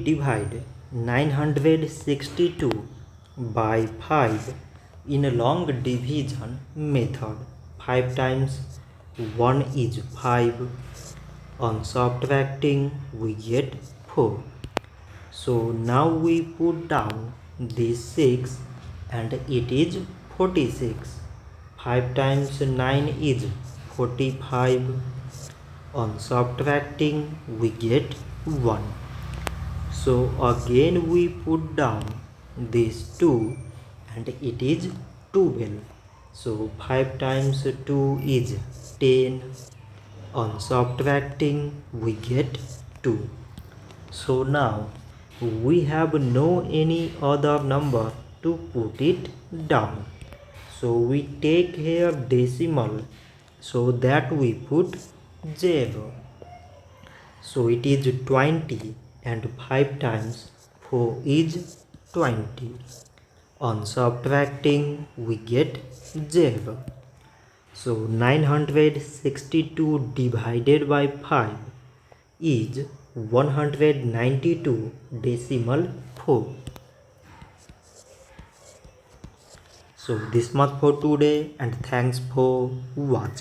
divide 962 by 5 in a long division method. 5 times 1 is 5. On subtracting we get 4. So now we put down this 6 and it is 46. 5 times 9 is 45. On subtracting we get 1. So again we put down these 2 and it is 12. So 5 times 2 is 10. On subtracting we get 2. So now we have no any other number to put it down. So we take here decimal, so that we put 0. So it is 20 and 5 times 4 is 20. On subtracting we get 0. So 962 divided by 5 is 192 decimal 4. So this much for today and thanks for watching.